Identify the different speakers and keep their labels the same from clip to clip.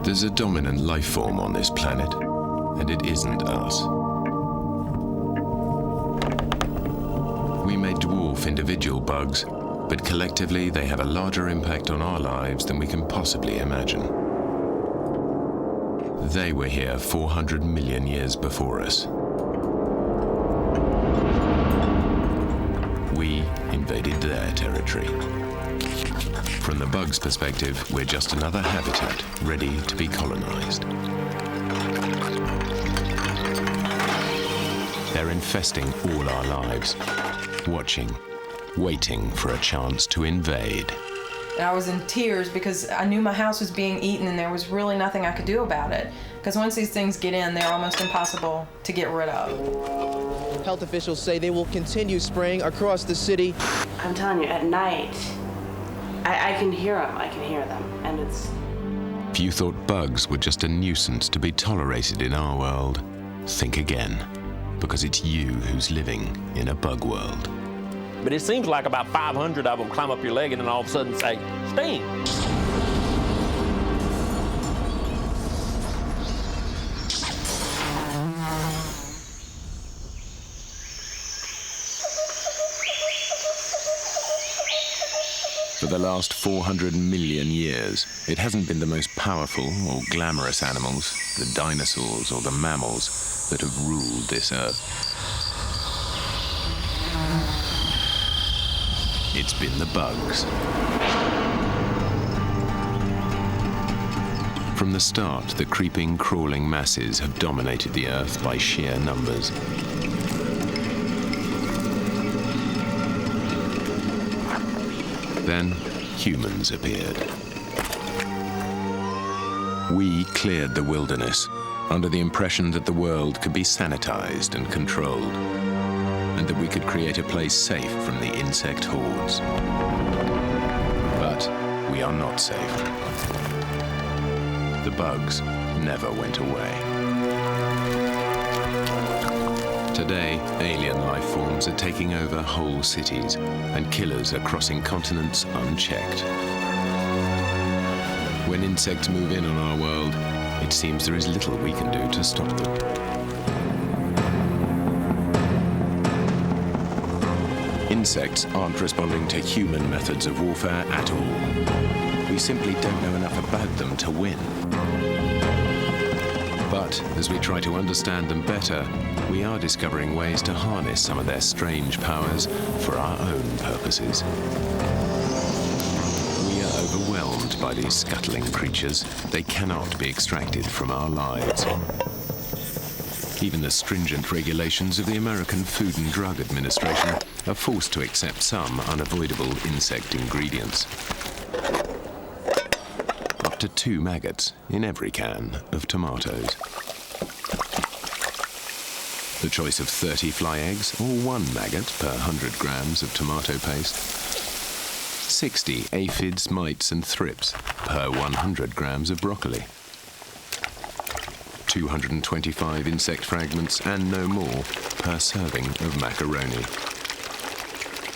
Speaker 1: There's a dominant life form on this planet, and it isn't us. We may dwarf individual bugs, but collectively they have a larger impact on our lives than we can possibly imagine. They were here 400 million years before us. We invaded their territory. From the bug's perspective, we're just another habitat ready to be colonized. They're infesting all our lives, watching, waiting for a chance to invade.
Speaker 2: I was in tears because I knew my house was being eaten and there was really nothing I could do about it. Because once these things get in, they're almost impossible to get rid of.
Speaker 3: Health officials say they will continue spraying across the city.
Speaker 4: I'm telling you, at night, I can hear them. I can hear them, and it's...
Speaker 1: If you thought bugs were just a nuisance to be tolerated in our world, think again, because it's you who's living in a bug world.
Speaker 5: But it seems like about 500 of them climb up your leg and then all of a sudden say, sting.
Speaker 1: For the last 400 million years, it hasn't been the most powerful or glamorous animals, the dinosaurs or the mammals, that have ruled this earth. It's been the bugs. From the start, the creeping, crawling masses have dominated the earth by sheer numbers. Then, humans appeared. We cleared the wilderness under the impression that the world could be sanitized and controlled, and that we could create a place safe from the insect hordes. But we are not safe. The bugs never went away. Today, alien life forms are taking over whole cities, and killers are crossing continents unchecked. When insects move in on our world, it seems there is little we can do to stop them. Insects aren't responding to human methods of warfare at all. We simply don't know enough about them to win. But as we try to understand them better, we are discovering ways to harness some of their strange powers for our own purposes. We are overwhelmed by these scuttling creatures. They cannot be extracted from our lives. Even the stringent regulations of the American Food and Drug Administration are forced to accept some unavoidable insect ingredients. Up to 2 maggots in every can of tomatoes. The choice of 30 fly eggs or 1 maggot per 100 grams of tomato paste. 60 aphids, mites and thrips per 100 grams of broccoli. 225 insect fragments and no more per serving of macaroni.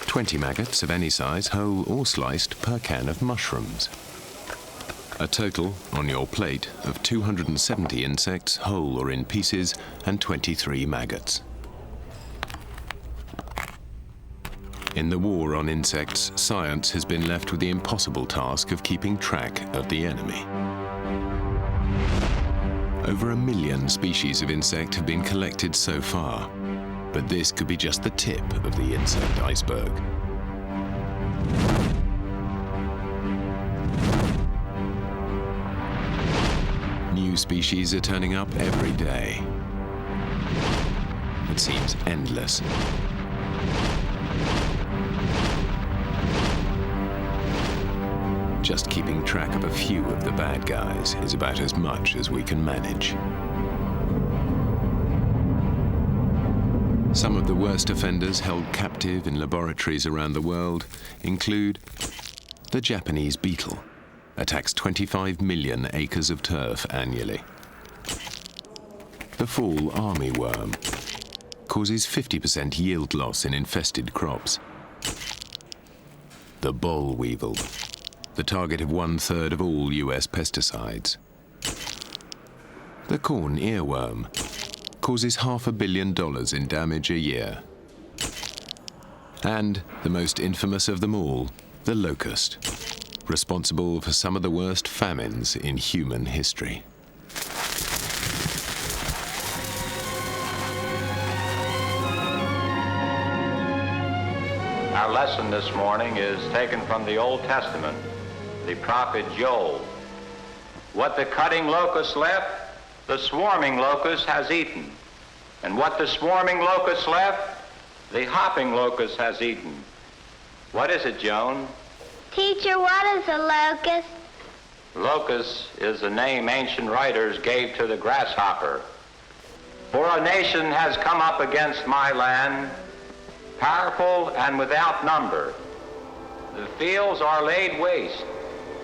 Speaker 1: 20 maggots of any size, whole or sliced, per can of mushrooms. A total, on your plate, of 270 insects, whole or in pieces, and 23 maggots. In the war on insects, science has been left with the impossible task of keeping track of the enemy. Over 1 million species of insect have been collected so far, but this could be just the tip of the insect iceberg. New species are turning up every day. It seems endless. Just keeping track of a few of the bad guys is about as much as we can manage. Some of the worst offenders held captive in laboratories around the world include the Japanese beetle. Attacks 25 million acres of turf annually. The fall armyworm causes 50% yield loss in infested crops. The boll weevil, the target of 1/3 of all US pesticides. The corn earworm causes $500 million in damage a year. And the most infamous of them all, the locust, responsible for some of the worst famines in human history.
Speaker 6: Our lesson this morning is taken from the Old Testament, the prophet Joel. What the cutting locust left, the swarming locust has eaten. And what the swarming locust left, the hopping locust has eaten. What is it, Joan?
Speaker 7: Teacher, what is a locust?
Speaker 6: Locust is the name ancient writers gave to the grasshopper. For a nation has come up against my land, powerful and without number. The fields are laid waste,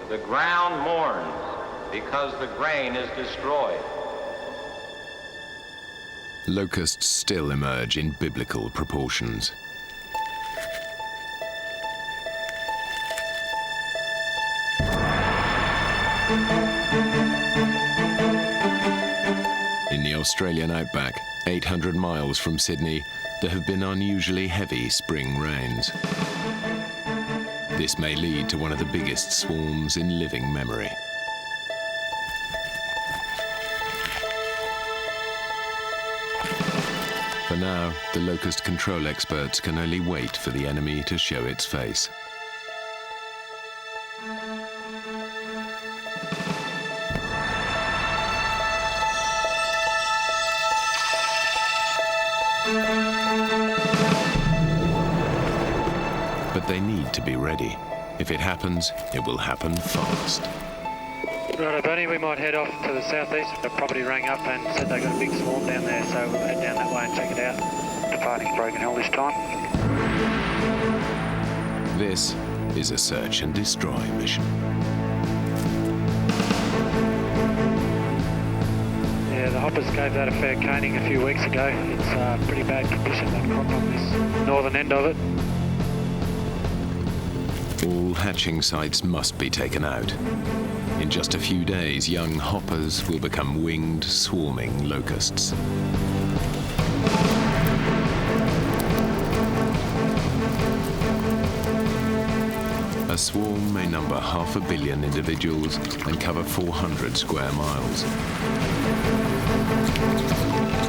Speaker 6: the ground mourns, because the grain is destroyed.
Speaker 1: Locusts still emerge in biblical proportions. In the Australian outback, 800 miles from Sydney, there have been unusually heavy spring rains. This may lead to one of the biggest swarms in living memory. For now, the locust control experts can only wait for the enemy to show its face. But they need to be ready. If it happens, it will happen fast.
Speaker 8: Righto, Bernie, we might head off to the southeast. The property rang up and said they got a big swarm down there, so we'll head down that way and check it out. Departing Broken Hill this time.
Speaker 1: This is a search and destroy mission.
Speaker 8: Yeah, the hoppers gave that a fair caning a few weeks ago. It's pretty bad condition, that crop on this northern end of it.
Speaker 1: All hatching sites must be taken out. In just a few days, young hoppers will become winged, swarming locusts. A swarm may number 500 million individuals and cover 400 square miles.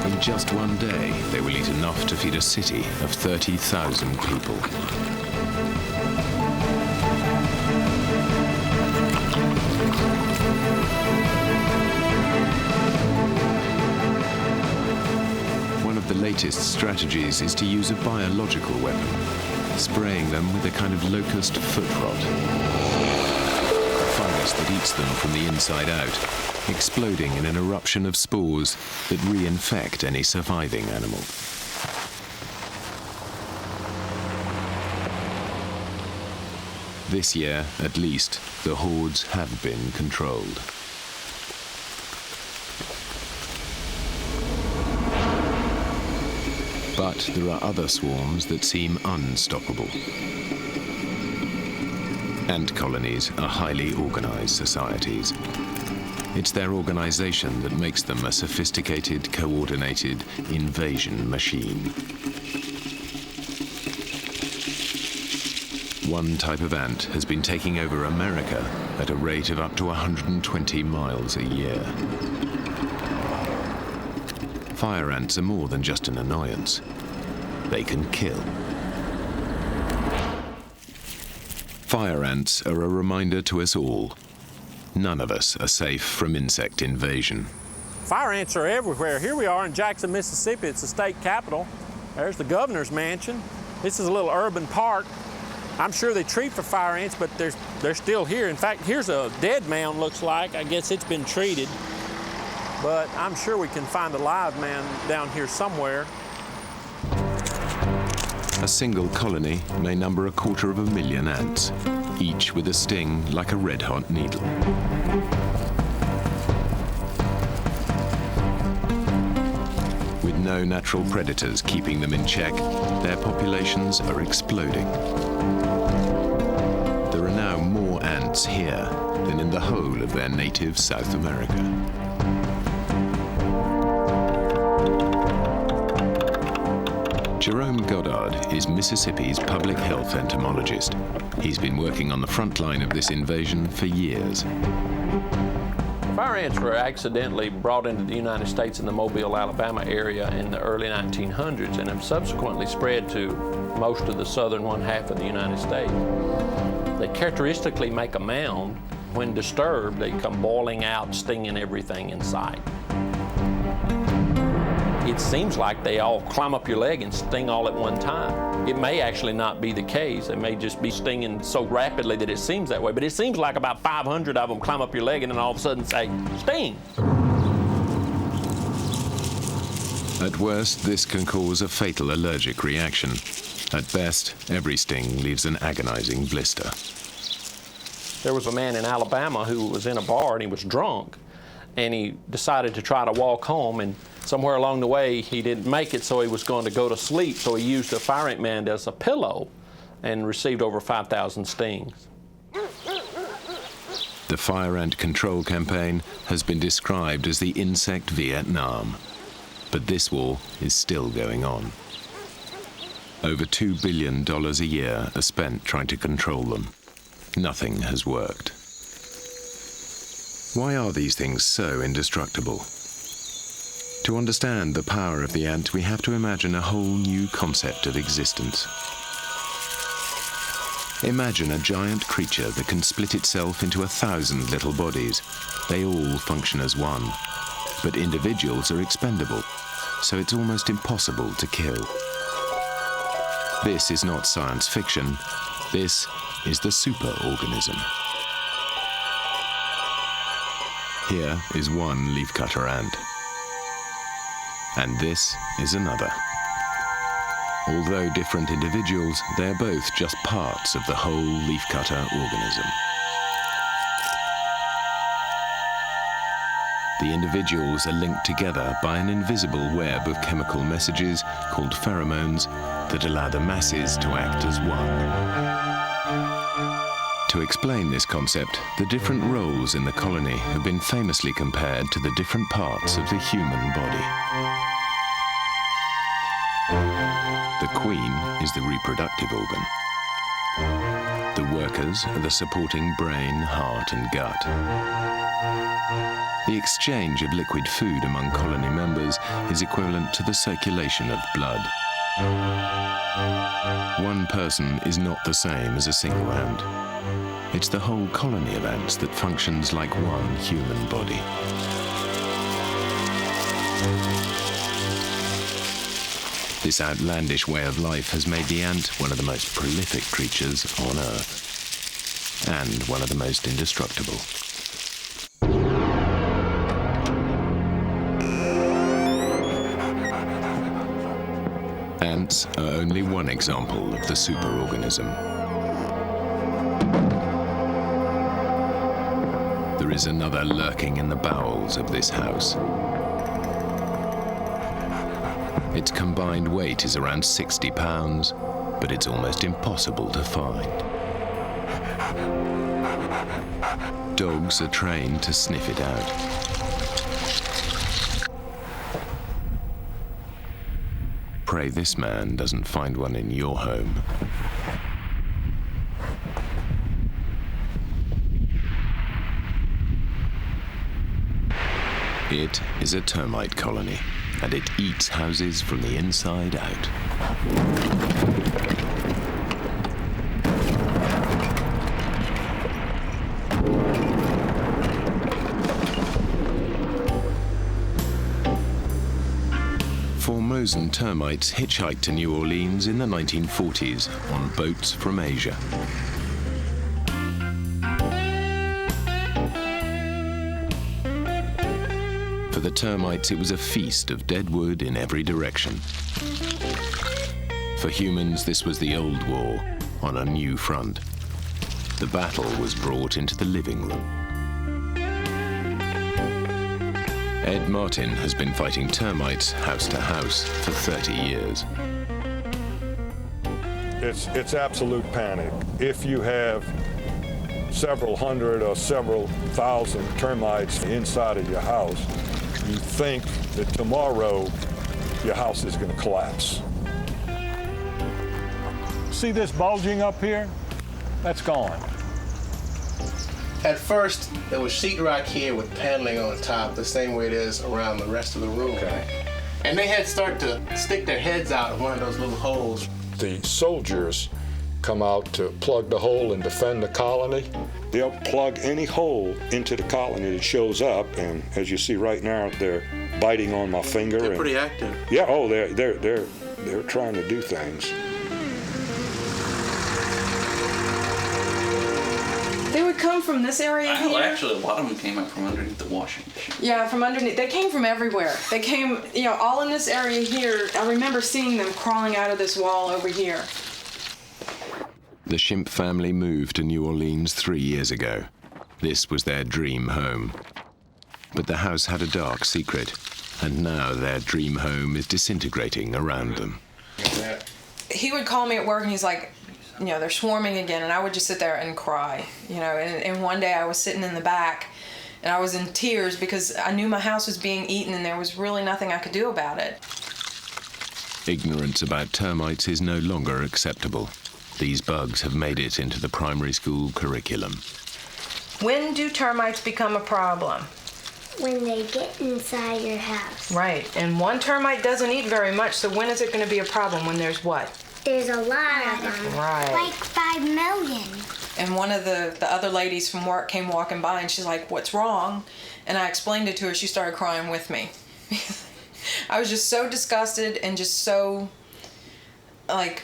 Speaker 1: In just one day, they will eat enough to feed a city of 30,000 people. One of the latest strategies is to use a biological weapon, spraying them with a kind of locust foot rot, a fungus that eats them from the inside out, exploding in an eruption of spores that reinfect any surviving animal. This year, at least, the hordes have been controlled. But there are other swarms that seem unstoppable. Ant colonies are highly organized societies. It's their organization that makes them a sophisticated, coordinated invasion machine. One type of ant has been taking over America at a rate of up to 120 miles a year. Fire ants are more than just an annoyance. They can kill. Fire ants are a reminder to us all. None of us are safe from insect invasion.
Speaker 5: Fire ants are everywhere. Here we are in Jackson, Mississippi. It's the state capital. There's the governor's mansion. This is a little urban park. I'm sure they treat for fire ants, but they're still here. In fact, here's a dead mound, looks like. I guess it's been treated. But I'm sure we can find a live man down here somewhere.
Speaker 1: A single colony may number 250,000 ants, each with a sting like a red-hot needle. With no natural predators keeping them in check, their populations are exploding. There are now more ants here than in the whole of their native South America. Jerome Goddard is Mississippi's public health entomologist. He's been working on the front line of this invasion for years.
Speaker 9: Fire ants were accidentally brought into the United States in the Mobile, Alabama area in the early 1900s and have subsequently spread to most of the southern one half of the United States. They characteristically make a mound. When disturbed, they come boiling out, stinging everything in sight. It seems like they all climb up your leg and sting all at one time. It may actually not be the case. They may just be stinging so rapidly that it seems that way, but it seems like about 500 of them climb up your leg and then all of a sudden say, sting.
Speaker 1: At worst, this can cause a fatal allergic reaction. At best, every sting leaves an agonizing blister.
Speaker 9: There was a man in Alabama who was in a bar and he was drunk, and he decided to try to walk home, and somewhere along the way he didn't make it, so he was going to go to sleep, so he used a fire ant mound as a pillow and received over 5,000 stings.
Speaker 1: The fire ant control campaign has been described as the insect Vietnam, but this war is still going on. Over $2 billion a year are spent trying to control them. Nothing has worked. Why are these things so indestructible? To understand the power of the ant, we have to imagine a whole new concept of existence. Imagine a giant creature that can split itself into 1,000 little bodies. They all function as one, but individuals are expendable, so it's almost impossible to kill. This is not science fiction. This is the superorganism. Here is one leafcutter ant. And this is another. Although different individuals, they're both just parts of the whole leafcutter organism. The individuals are linked together by an invisible web of chemical messages called pheromones that allow the masses to act as one. To explain this concept, the different roles in the colony have been famously compared to the different parts of the human body. The queen is the reproductive organ. The workers are the supporting brain, heart, and gut. The exchange of liquid food among colony members is equivalent to the circulation of blood. One person is not the same as a single ant. It's the whole colony of ants that functions like one human body. This outlandish way of life has made the ant one of the most prolific creatures on Earth, and one of the most indestructible. Ants are only one example of the superorganism. There is another lurking in the bowels of this house. Its combined weight is around 60 pounds, but it's almost impossible to find. Dogs are trained to sniff it out. Pray this man doesn't find one in your home. It is a termite colony, and it eats houses from the inside out. Formosan termites hitchhiked to New Orleans in the 1940s on boats from Asia. For the termites, it was a feast of dead wood in every direction. For humans, this was the old war on a new front. The battle was brought into the living room. Ed Martin has been fighting termites house to house for 30 years.
Speaker 10: It's absolute panic. If you have several hundred or several thousand termites inside of your house, you think that tomorrow your house is going to collapse. See this bulging up here? That's gone.
Speaker 11: At first, there was sheetrock here with paneling on top, the same way it is around the rest of the room.
Speaker 10: Okay.
Speaker 11: And they had started to stick their heads out of one of those little holes.
Speaker 10: The soldiers come out to plug the hole and defend the colony. They'll plug any hole into the colony that shows up, and as you see right now, they're biting on my finger.
Speaker 11: They're pretty active.
Speaker 10: Yeah, oh, they're trying to do things.
Speaker 2: They would come from this area
Speaker 12: I know,
Speaker 2: here.
Speaker 12: actually, a lot of them came up from underneath the washing machine.
Speaker 2: Yeah, from underneath. They came from everywhere. They came, all in this area here. I remember seeing them crawling out of this wall over here.
Speaker 1: The Shimp family moved to New Orleans 3 years ago. This was their dream home. But the house had a dark secret, and now their dream home is disintegrating around them.
Speaker 2: He would call me at work and he's like, they're swarming again, and I would just sit there and cry, and one day I was sitting in the back and I was in tears because I knew my house was being eaten and there was really nothing I could do about it.
Speaker 1: Ignorance about termites is no longer acceptable. These bugs have made it into the primary school curriculum.
Speaker 2: When do termites become a problem?
Speaker 7: When they get inside your house.
Speaker 2: Right, and one termite doesn't eat very much, so when is it going to be a problem? When there's what?
Speaker 7: There's a lot of them.
Speaker 2: Right.
Speaker 7: Like 5 million.
Speaker 2: And one of the other ladies from work came walking by and she's like, "What's wrong?" And I explained it to her. She started crying with me. I was just so disgusted and just so, I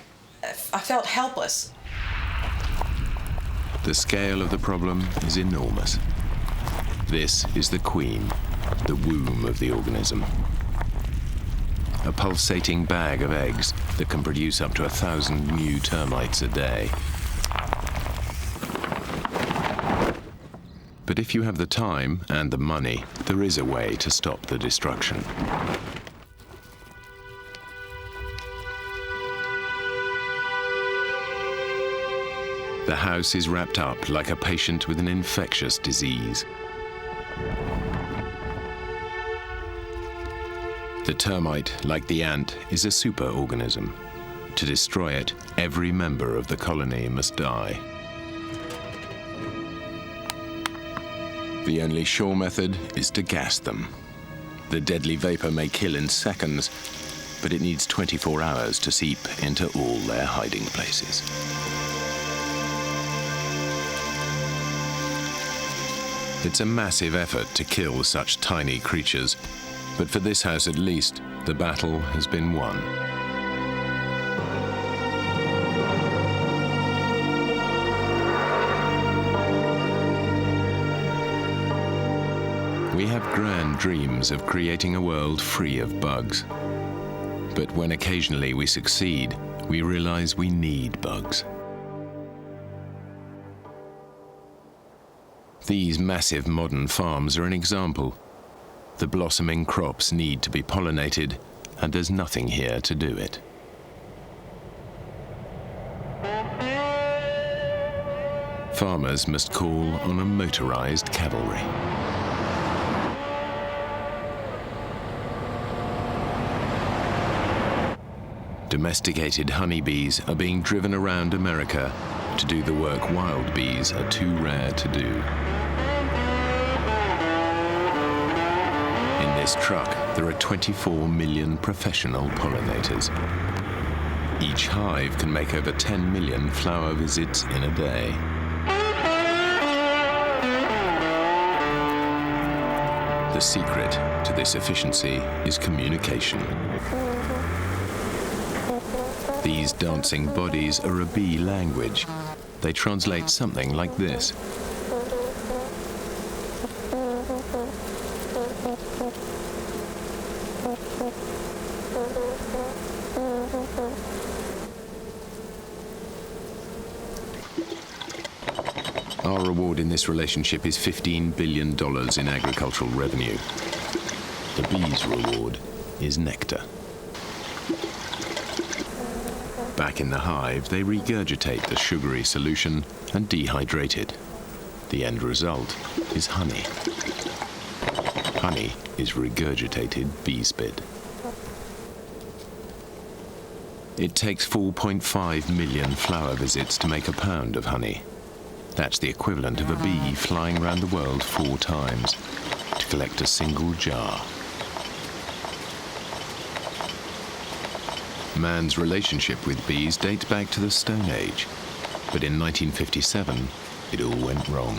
Speaker 2: felt helpless.
Speaker 1: The scale of the problem is enormous. This is the queen, the womb of the organism. A pulsating bag of eggs that can produce up to 1,000 new termites a day. But if you have the time and the money, there is a way to stop the destruction. The house is wrapped up like a patient with an infectious disease. The termite, like the ant, is a superorganism. To destroy it, every member of the colony must die. The only sure method is to gas them. The deadly vapor may kill in seconds, but it needs 24 hours to seep into all their hiding places. It's a massive effort to kill such tiny creatures, but for this house at least, the battle has been won. We have grand dreams of creating a world free of bugs. But when occasionally we succeed, we realize we need bugs. These massive modern farms are an example. The blossoming crops need to be pollinated, and there's nothing here to do it. Farmers must call on a motorized cavalry. Domesticated honeybees are being driven around America to do the work wild bees are too rare to do. In this truck, there are 24 million professional pollinators. Each hive can make over 10 million flower visits in a day. The secret to this efficiency is communication. These dancing bodies are a bee language. They translate something like this. Our reward in this relationship is $15 billion in agricultural revenue. The bees' reward is nectar. Back in the hive, they regurgitate the sugary solution and dehydrate it. The end result is honey. Honey is regurgitated bee spit. It takes 4.5 million flower visits to make a pound of honey. That's the equivalent of a bee flying around the world 4 times to collect a single jar. Man's relationship with bees dates back to the Stone Age, but in 1957, it all went wrong.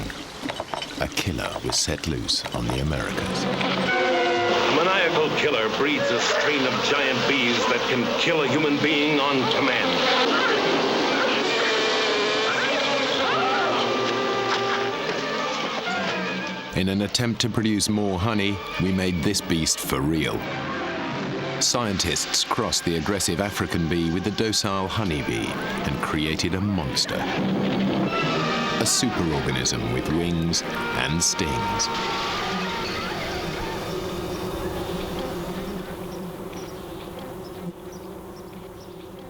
Speaker 1: A killer was set loose on the Americas.
Speaker 13: A maniacal killer breeds a strain of giant bees that can kill a human being on command.
Speaker 1: In an attempt to produce more honey, we made this beast for real. Scientists crossed the aggressive African bee with the docile honeybee and created a monster. A superorganism with wings and stings.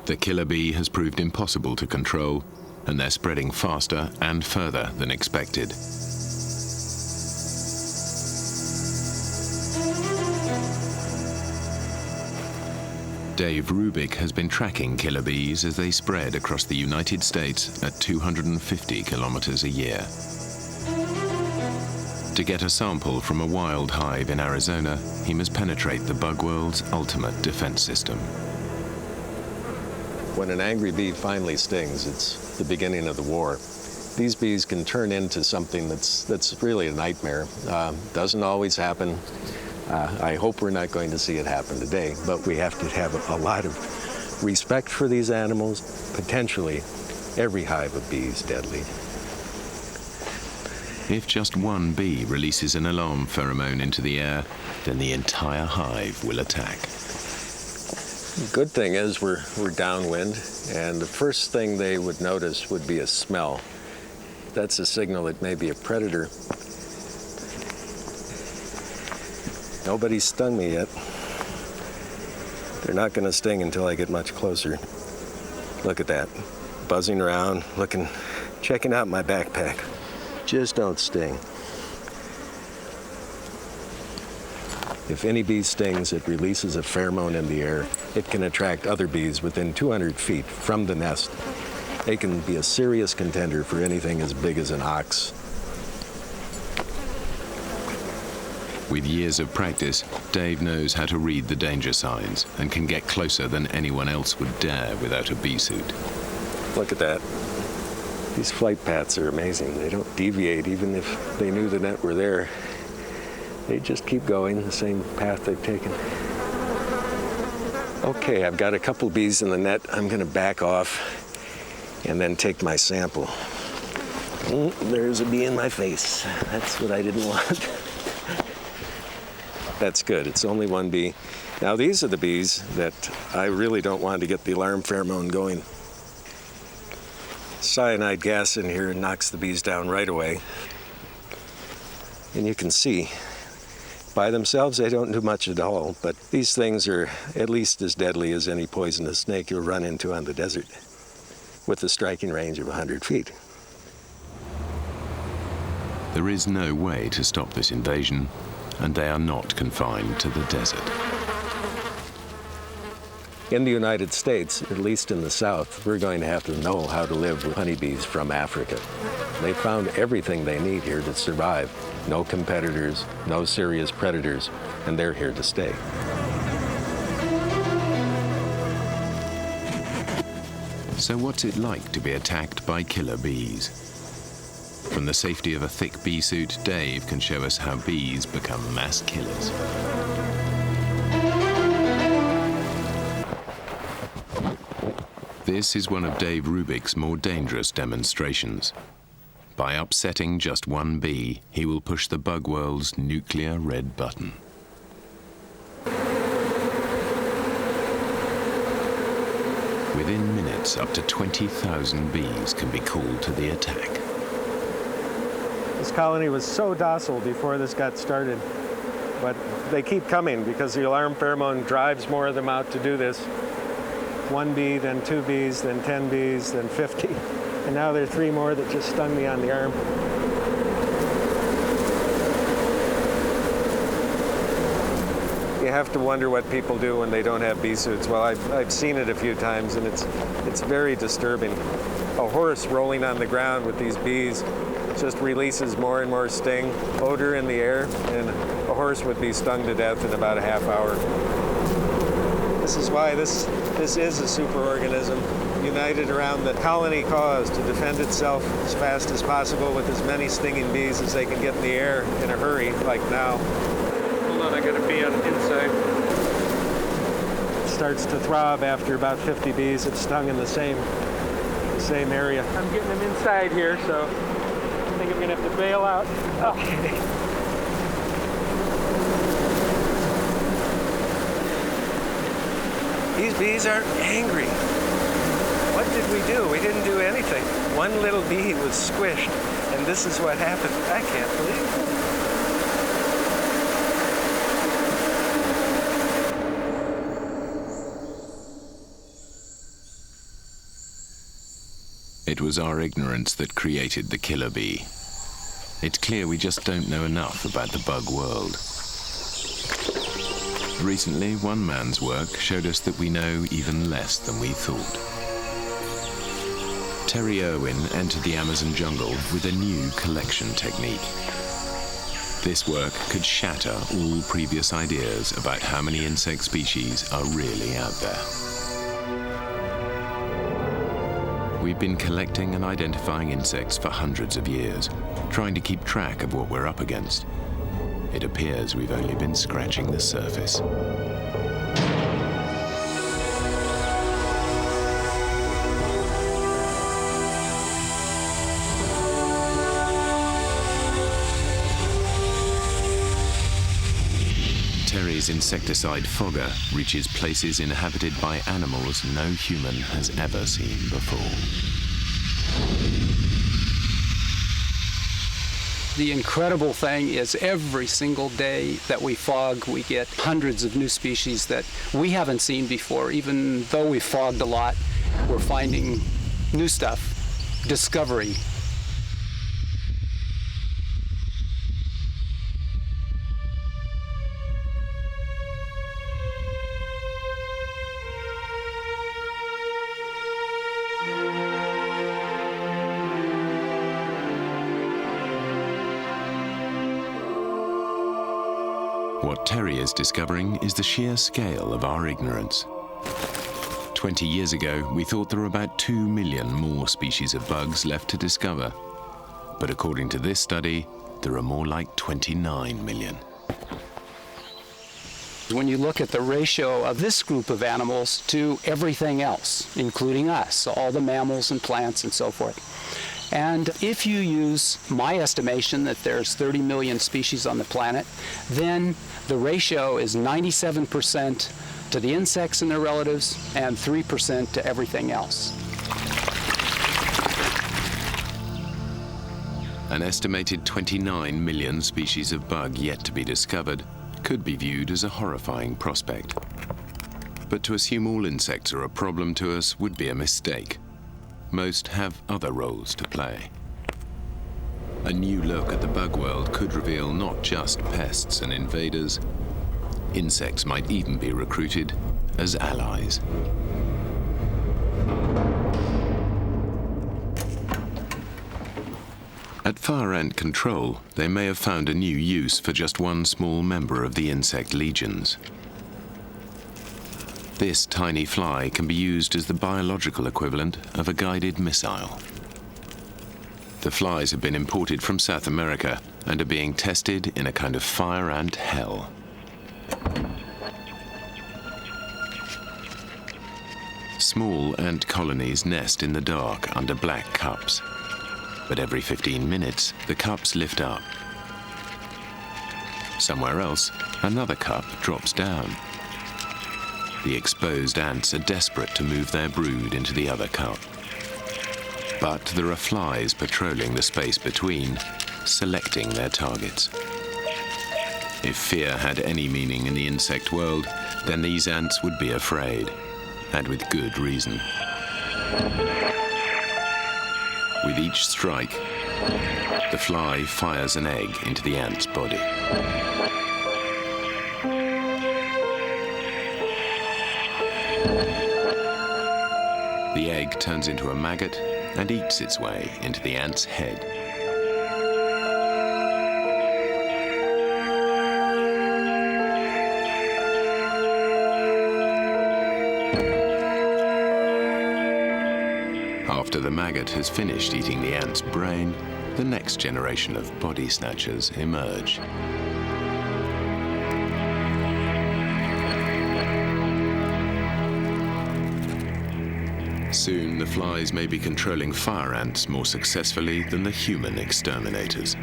Speaker 1: The killer bee has proved impossible to control, and they're spreading faster and further than expected. Dave Rubik has been tracking killer bees as they spread across the United States at 250 kilometers a year. To get a sample from a wild hive in Arizona, he must penetrate the Bugworld's ultimate defense system.
Speaker 14: When an angry bee finally stings, it's the beginning of the war. These bees can turn into something that's really a nightmare. Doesn't always happen. I hope we're not going to see it happen today, but we have to have a lot of respect for these animals. Potentially, every hive of bees deadly.
Speaker 1: If just one bee releases an alarm pheromone into the air, then the entire hive will attack.
Speaker 14: The good thing is we're downwind, and the first thing they would notice would be a smell. That's a signal it may be a predator. Nobody's stung me yet. They're not going to sting until I get much closer. Look at that. Buzzing around, looking, checking out my backpack. Just don't sting. If any bee stings, it releases a pheromone in the air. It can attract other bees within 200 feet from the nest. They can be a serious contender for anything as big as an ox.
Speaker 1: With years of practice, Dave knows how to read the danger signs and can get closer than anyone else would dare without a bee suit.
Speaker 14: Look at that. These flight paths are amazing. They don't deviate even if they knew the net were there. They just keep going the same path they've taken. Okay, I've got a couple bees in the net. I'm going to back off and then take my sample. There's a bee in my face. That's what I didn't want. That's good. It's only one bee. Now, these are the bees that I really don't want to get the alarm pheromone going. Cyanide gas in here knocks the bees down right away. And you can see, by themselves, they don't do much at all, but these things are at least as deadly as any poisonous snake you'll run into on the desert, with a striking range of 100 feet.
Speaker 1: There is no way to stop this invasion, and they are not confined to the desert.
Speaker 14: In the United States, at least in the South, we're going to have to know how to live with honeybees from Africa. They found everything they need here to survive. No competitors, no serious predators, and they're here to stay.
Speaker 1: So what's it like to be attacked by killer bees? From the safety of a thick bee suit, Dave can show us how bees become mass killers. This is one of Dave Rubik's more dangerous demonstrations. By upsetting just one bee, he will push the Bugworld's nuclear red button. Within minutes, up to 20,000 bees can be called to the attack.
Speaker 5: This colony was so docile before this got started, but they keep coming because the alarm pheromone drives more of them out to do this. 1 bee, then 2 bees, then 10 bees, then 50. And now there are 3 more that just stung me on the arm.
Speaker 15: You have to wonder what people do when they don't have bee suits. Well, I've seen it a few times, and it's very disturbing. A horse rolling on the ground with these bees just releases more and more sting, odor in the air, and a horse would be stung to death in about a half hour. This is why this is a superorganism, united around the colony cause to defend itself as fast as possible with as many stinging bees as they can get in the air in a hurry, like now. Hold on, I got a bee on the inside. It starts to throb after about 50 bees have stung in the same area. I'm getting them inside here, so I think I'm gonna have to bail out. Okay. These bees are angry. What did we do? We didn't do anything. One little bee was squished, and this is what happened. I can't believe it.
Speaker 1: It was our ignorance that created the killer bee. It's clear we just don't know enough about the bug world. Recently, one man's work showed us that we know even less than we thought. Terry Irwin entered the Amazon jungle with a new collection technique. This work could shatter all previous ideas about how many insect species are really out there. We've been collecting and identifying insects for hundreds of years, trying to keep track of what we're up against. It appears we've only been scratching the surface. Terry's insecticide fogger reaches places inhabited by animals no human has ever seen before.
Speaker 16: The incredible thing is every single day that we fog, we get hundreds of new species that we haven't seen before. Even though we fogged a lot, we're finding new stuff, discovery.
Speaker 1: What Terry is discovering is the sheer scale of our ignorance. 20 years ago, we thought there were about 2 million more species of bugs left to discover. But according to this study, there are more like 29 million.
Speaker 16: When you look at the ratio of this group of animals to everything else, including us, all the mammals and plants and so forth. And if you use my estimation that there's 30 million species on the planet, then the ratio is 97% to the insects and their relatives and 3% to everything else.
Speaker 1: An estimated 29 million species of bug yet to be discovered could be viewed as a horrifying prospect. But to assume all insects are a problem to us would be a mistake. Most have other roles to play. A new look at the bug world could reveal not just pests and invaders. Insects might even be recruited as allies. At Far Ant Control, they may have found a new use for just one small member of the insect legions. This tiny fly can be used as the biological equivalent of a guided missile. The flies have been imported from South America and are being tested in a kind of fire ant hell. Small ant colonies nest in the dark under black cups. But every 15 minutes, the cups lift up. Somewhere else, another cup drops down. The exposed ants are desperate to move their brood into the other cup. But there are flies patrolling the space between, selecting their targets. If fear had any meaning in the insect world, then these ants would be afraid, and with good reason. With each strike, the fly fires an egg into the ant's body. The egg turns into a maggot and eats its way into the ant's head. After the maggot has finished eating the ant's brain, the next generation of body snatchers emerge. Soon, the flies may be controlling fire ants more successfully than the human exterminators.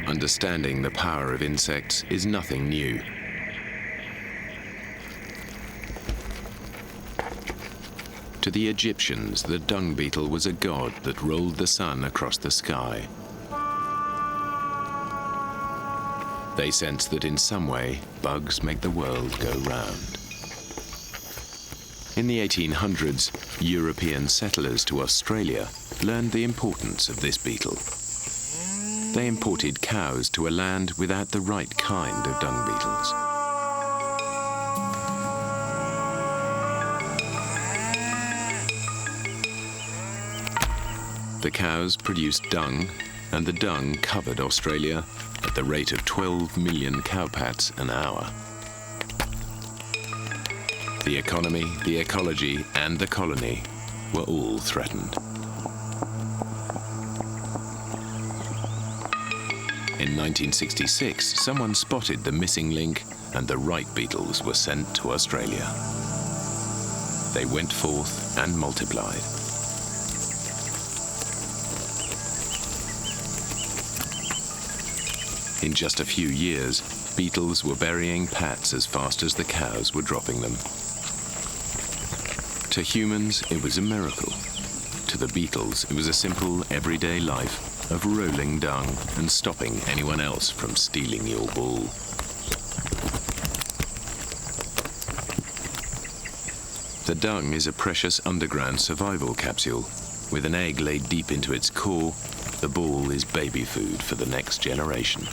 Speaker 1: Understanding the power of insects is nothing new. To the Egyptians, the dung beetle was a god that rolled the sun across the sky. They sensed that in some way, bugs make the world go round. In the 1800s, European settlers to Australia learned the importance of this beetle. They imported cows to a land without the right kind of dung beetles. The cows produced dung, and the dung covered Australia at the rate of 12 million cowpats an hour. The economy, the ecology, and the colony were all threatened. In 1966, someone spotted the missing link, and the right beetles were sent to Australia. They went forth and multiplied. In just a few years, beetles were burying pats as fast as the cows were dropping them. To humans, it was a miracle. To the beetles, it was a simple, everyday life of rolling dung and stopping anyone else from stealing your ball. The dung is a precious underground survival capsule. With an egg laid deep into its core, the ball is baby food for the next generation.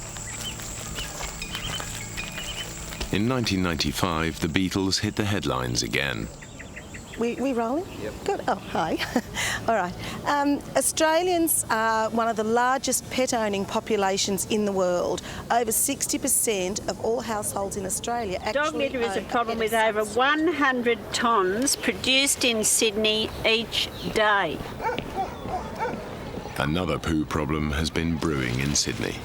Speaker 1: In 1995, the beetles hit the headlines again.
Speaker 17: We rolling? Yep. Good. Oh, hi. All right. Australians are one of the largest pet-owning populations in the world. Over 60% of all households in Australia actually
Speaker 18: Dog litter is a problem with over 100 tonnes produced in Sydney each day.
Speaker 1: Another poo problem has been brewing in Sydney.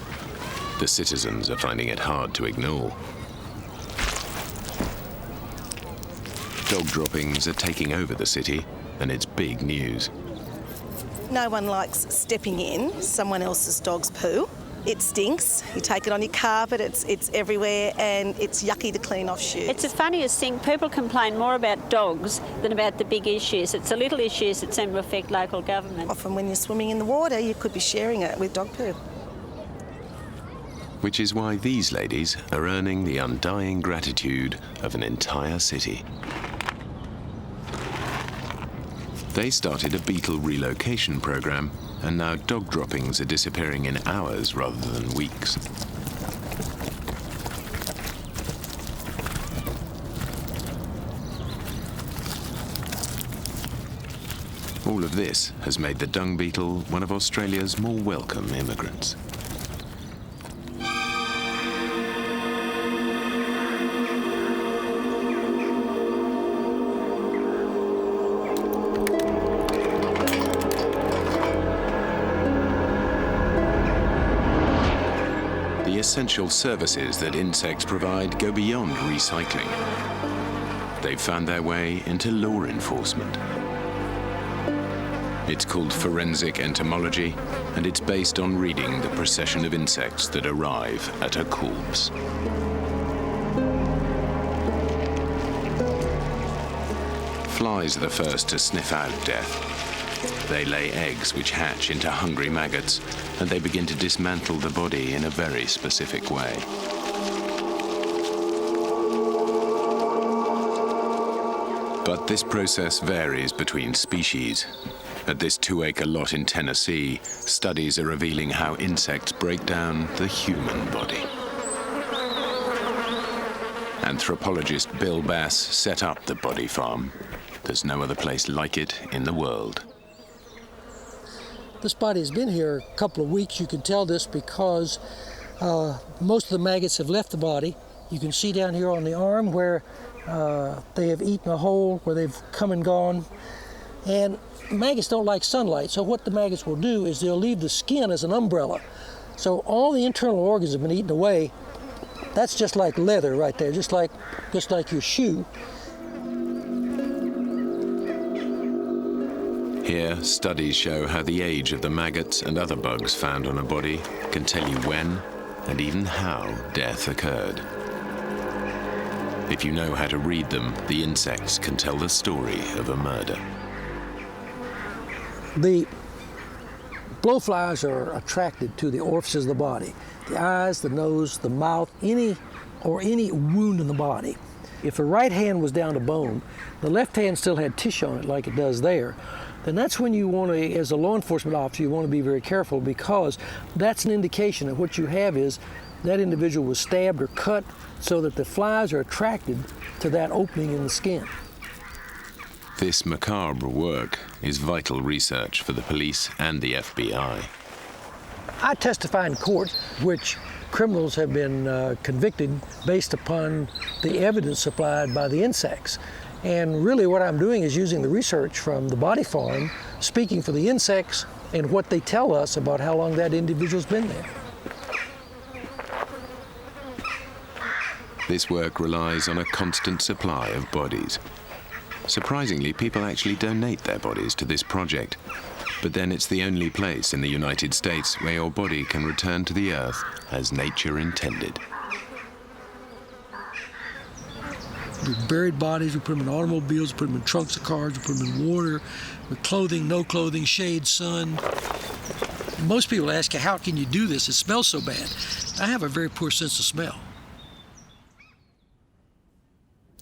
Speaker 1: The citizens are finding it hard to ignore. Dog droppings are taking over the city, and it's big news.
Speaker 17: No one likes stepping in someone else's dog's poo. It stinks. You take it on your carpet, it's everywhere, and it's yucky to clean off shoes.
Speaker 18: It's the funniest thing. People complain more about dogs than about the big issues. It's the little issues that seem to affect local government.
Speaker 17: Often when you're swimming in the water, you could be sharing it with dog poo.
Speaker 1: Which is why these ladies are earning the undying gratitude of an entire city. They started a beetle relocation program, and now dog droppings are disappearing in hours rather than weeks. All of this has made the dung beetle one of Australia's more welcome immigrants. The essential services that insects provide go beyond recycling. They've found their way into law enforcement. It's called forensic entomology, and it's based on reading the procession of insects that arrive at a corpse. Flies are the first to sniff out death. They lay eggs which hatch into hungry maggots, and they begin to dismantle the body in a very specific way. But this process varies between species. At this 2-acre lot in Tennessee, studies are revealing how insects break down the human body. Anthropologist Bill Bass set up the body farm. There's no other place like it in the world.
Speaker 19: This body has been here a couple of weeks. You can tell this because most of the maggots have left the body. You can see down here on the arm where they have eaten a hole, where they've come and gone. And maggots don't like sunlight, so what the maggots will do is they'll leave the skin as an umbrella. So all the internal organs have been eaten away. That's just like leather right there, just like your shoe.
Speaker 1: Here, studies show how the age of the maggots and other bugs found on a body can tell you when and even how death occurred. If you know how to read them, the insects can tell the story of a murder.
Speaker 19: The blowflies are attracted to the orifices of the body. The eyes, the nose, the mouth, any wound in the body. If the right hand was down to bone, the left hand still had tissue on it like it does there, then that's when you want to, as a law enforcement officer, you want to be very careful, because that's an indication that what you have is that individual was stabbed or cut so that the flies are attracted to that opening in the skin.
Speaker 1: This macabre work is vital research for the police and the FBI.
Speaker 19: I testify in court which criminals have been convicted based upon the evidence supplied by the insects. And really what I'm doing is using the research from the body farm, speaking for the insects and what they tell us about how long that individual's been there.
Speaker 1: This work relies on a constant supply of bodies. Surprisingly, people actually donate their bodies to this project. But then it's the only place in the United States where your body can return to the earth as nature intended.
Speaker 19: We buried bodies, we put them in automobiles, we put them in trunks of cars, we put them in water, with clothing, no clothing, shade, sun. And most people ask you, how can you do this? It smells so bad. I have a very poor sense of smell.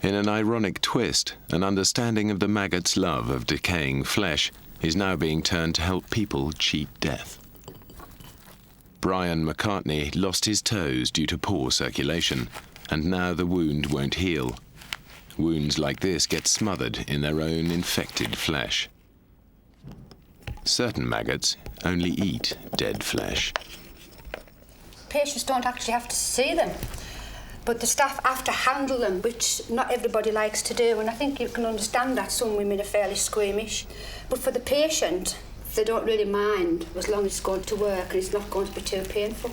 Speaker 1: In an ironic twist, an understanding of the maggot's love of decaying flesh is now being turned to help people cheat death. Brian McCartney lost his toes due to poor circulation, and now the wound won't heal. Wounds like this get smothered in their own infected flesh. Certain maggots only eat dead flesh.
Speaker 20: Patients don't actually have to see them, but the staff have to handle them, which not everybody likes to do, and I think you can understand that some women are fairly squeamish. But for the patient, they don't really mind as long as it's going to work and it's not going to be too painful.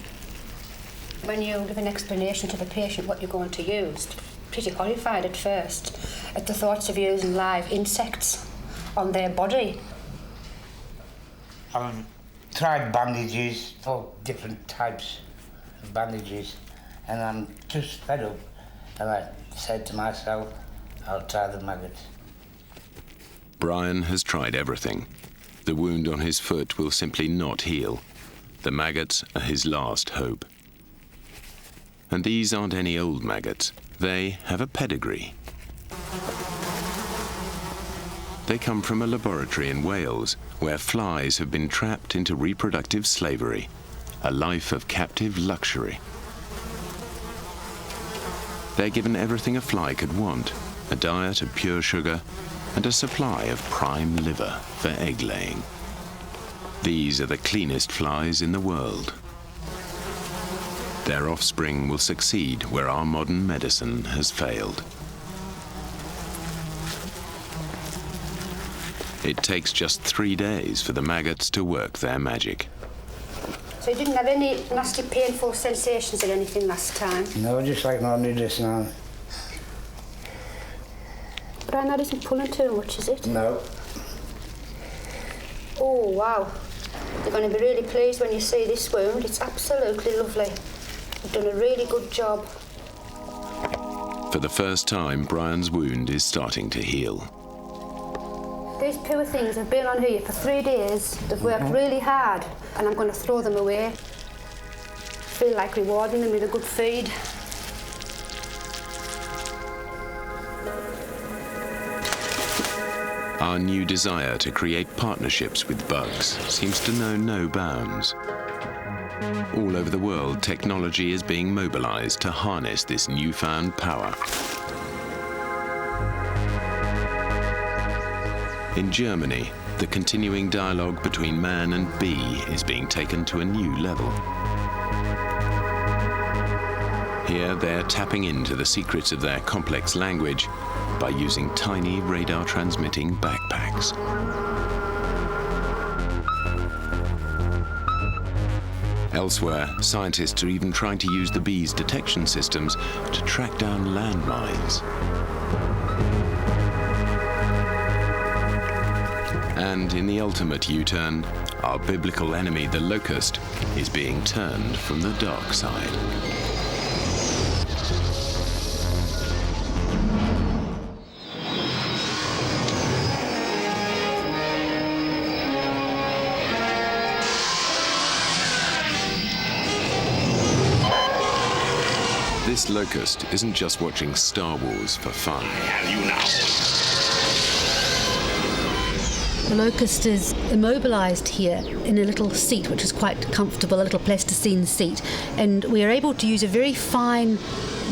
Speaker 20: When you give an explanation to the patient what you're going to use, pretty horrified at first at the thoughts of using live insects on their body.
Speaker 21: I've tried bandages, all different types of bandages, and I'm just fed up, and I said to myself, I'll try the maggots.
Speaker 1: Brian has tried everything. The wound on his foot will simply not heal. The maggots are his last hope. And these aren't any old maggots. They have a pedigree. They come from a laboratory in Wales, where flies have been trapped into reproductive slavery, a life of captive luxury. They're given everything a fly could want, a diet of pure sugar, and a supply of prime liver for egg laying. These are the cleanest flies in the world. Their offspring will succeed where our modern medicine has failed. It takes just 3 days for the maggots to work their magic.
Speaker 20: So you didn't have any nasty painful sensations or anything last time?
Speaker 21: No, just like normally just now.
Speaker 20: Brian, that isn't pulling too much, is it?
Speaker 21: No.
Speaker 20: Oh, wow. You're going to be really pleased when you see this wound. It's absolutely lovely. You've done a really good job.
Speaker 1: For the first time, Brian's wound is starting to heal.
Speaker 20: These poor things have been on here for 3 days. They've worked really hard, and I'm going to throw them away. Feel like rewarding them with a good feed.
Speaker 1: Our new desire to create partnerships with bugs seems to know no bounds. All over the world, technology is being mobilized to harness this newfound power. In Germany, the continuing dialogue between man and bee is being taken to a new level. Here, they're tapping into the secrets of their complex language by using tiny radar-transmitting backpacks. Elsewhere, scientists are even trying to use the bees' detection systems to track down landmines. And in the ultimate U-turn, our biblical enemy, the locust, is being turned from the dark side. This locust isn't just watching Star Wars for fun.
Speaker 3: The locust is immobilized here in a little seat, which is quite comfortable, a little plasticine seat. And we are able to use a very fine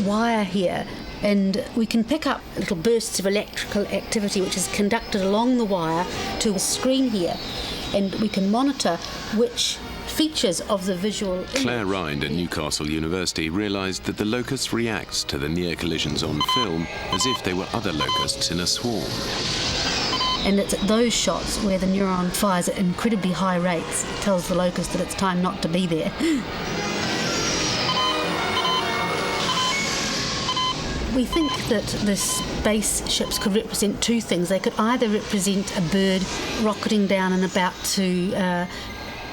Speaker 3: wire here, and we can pick up little bursts of electrical activity which is conducted along the wire to a screen here. And we can monitor which features of the visual image.
Speaker 1: Claire Rind at Newcastle University realised that the locust reacts to the near collisions on film as if they were other locusts in a swarm.
Speaker 3: And it's at those shots where the neuron fires at incredibly high rates. It tells the locust that it's time not to be there. We think that the spaceships could represent two things. They could either represent a bird rocketing down and about to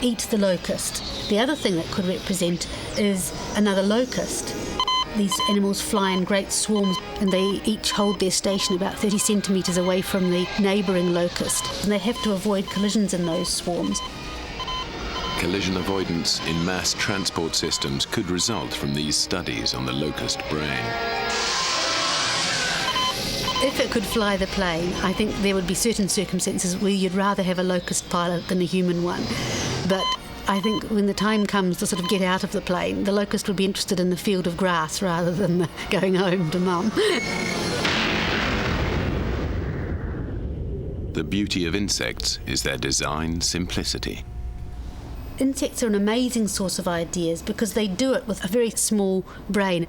Speaker 3: eat the locust. The other thing that could represent is another locust. These animals fly in great swarms, and they each hold their station about 30 centimetres away from the neighbouring locust, and they have to avoid collisions in those swarms.
Speaker 1: Collision avoidance in mass transport systems could result from these studies on the locust brain.
Speaker 3: If it could fly the plane, I think there would be certain circumstances where you'd rather have a locust pilot than a human one. But I think when the time comes to sort of get out of the plane, the locust would be interested in the field of grass rather than going home to mum.
Speaker 1: The beauty of insects is their design simplicity.
Speaker 3: Insects are an amazing source of ideas because they do it with a very small brain.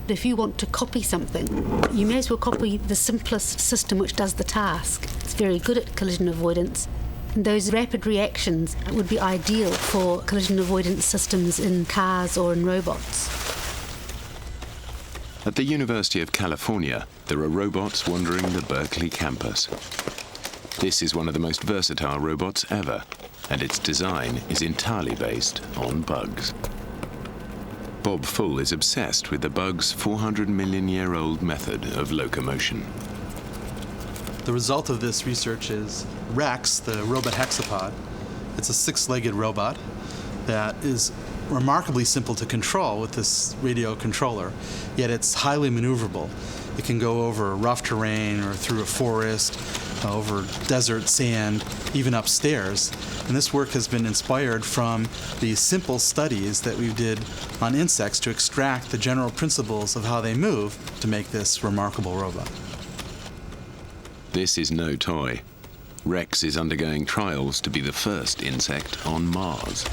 Speaker 3: If you want to copy something, you may as well copy the simplest system which does the task. It's very good at collision avoidance. And those rapid reactions would be ideal for collision avoidance systems in cars or in robots.
Speaker 1: At the University of California, there are robots wandering the Berkeley campus. This is one of the most versatile robots ever, and its design is entirely based on bugs. Bob Full is obsessed with the bug's 400-million-year-old method of locomotion.
Speaker 22: The result of this research is Rex, the robot hexapod. It's a six-legged robot that is remarkably simple to control with this radio controller, yet it's highly maneuverable. It can go over rough terrain or through a forest, over desert, sand, even upstairs. And this work has been inspired from the simple studies that we did on insects to extract the general principles of how they move to make this remarkable robot.
Speaker 1: This is no toy. Rex is undergoing trials to be the first insect on Mars.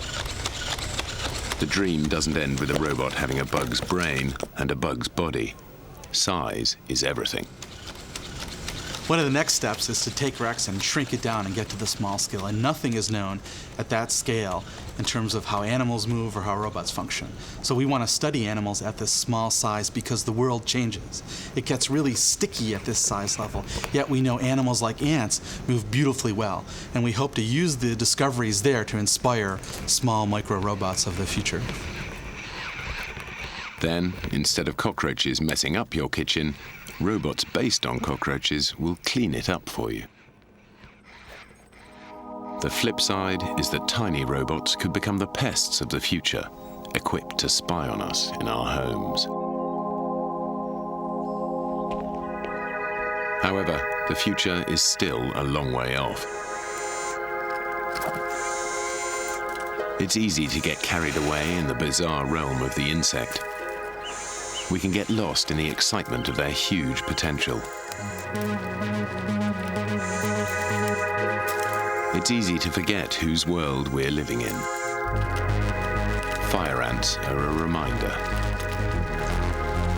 Speaker 1: The dream doesn't end with a robot having a bug's brain and a bug's body. Size is everything.
Speaker 22: One of the next steps is to take Rex and shrink it down and get to the small scale, and nothing is known at that scale in terms of how animals move or how robots function. So we want to study animals at this small size because the world changes. It gets really sticky at this size level, yet we know animals like ants move beautifully well, and we hope to use the discoveries there to inspire small micro-robots of the future.
Speaker 1: Then, instead of cockroaches messing up your kitchen, robots based on cockroaches will clean it up for you. The flip side is that tiny robots could become the pests of the future, equipped to spy on us in our homes. However, the future is still a long way off. It's easy to get carried away in the bizarre realm of the insect. We can get lost in the excitement of their huge potential. It's easy to forget whose world we're living in. Fire ants are a reminder.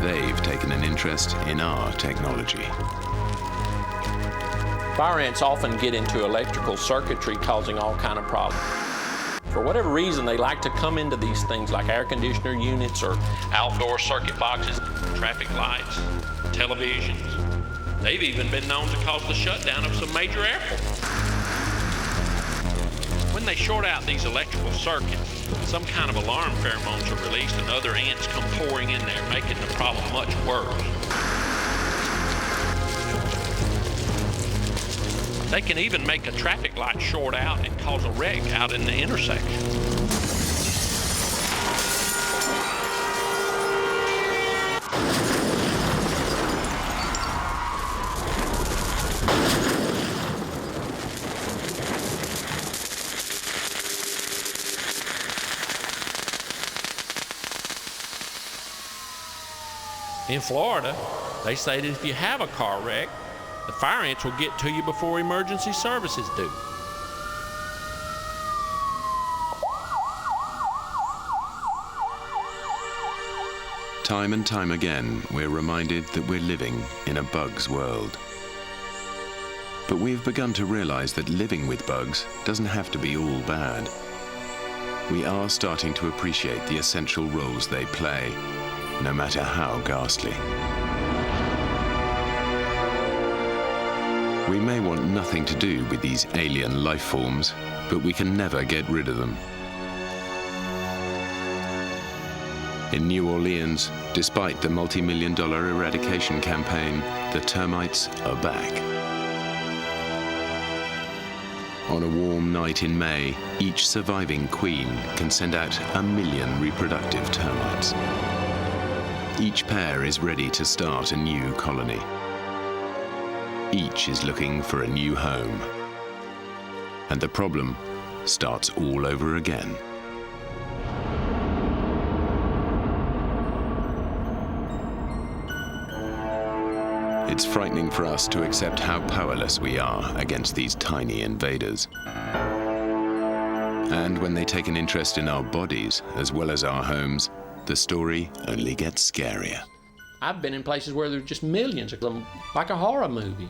Speaker 1: They've taken an interest in our technology.
Speaker 9: Fire ants often get into electrical circuitry, causing all kind of problems. For whatever reason, they like to come into these things like air conditioner units or outdoor circuit boxes, traffic lights, televisions. They've even been known to cause the shutdown of some major airports. When they short out these electrical circuits, some kind of alarm pheromones are released and other ants come pouring in there, making the problem much worse. They can even make a traffic light short out and cause a wreck out in the intersection. In Florida, they say that if you have a car wreck, the fire ants will get to you before emergency services do.
Speaker 1: Time and time again, we're reminded that we're living in a bug's world. But we've begun to realize that living with bugs doesn't have to be all bad. We are starting to appreciate the essential roles they play, no matter how ghastly. We may want nothing to do with these alien life forms, but we can never get rid of them. In New Orleans, despite the multi-million-dollar eradication campaign, the termites are back. On a warm night in May, each surviving queen can send out 1 million reproductive termites. Each pair is ready to start a new colony. Each is looking for a new home. And the problem starts all over again. It's frightening for us to accept how powerless we are against these tiny invaders. And when they take an interest in our bodies as well as our homes, the story only gets scarier.
Speaker 9: I've been in places where there's just millions of them, like a horror movie.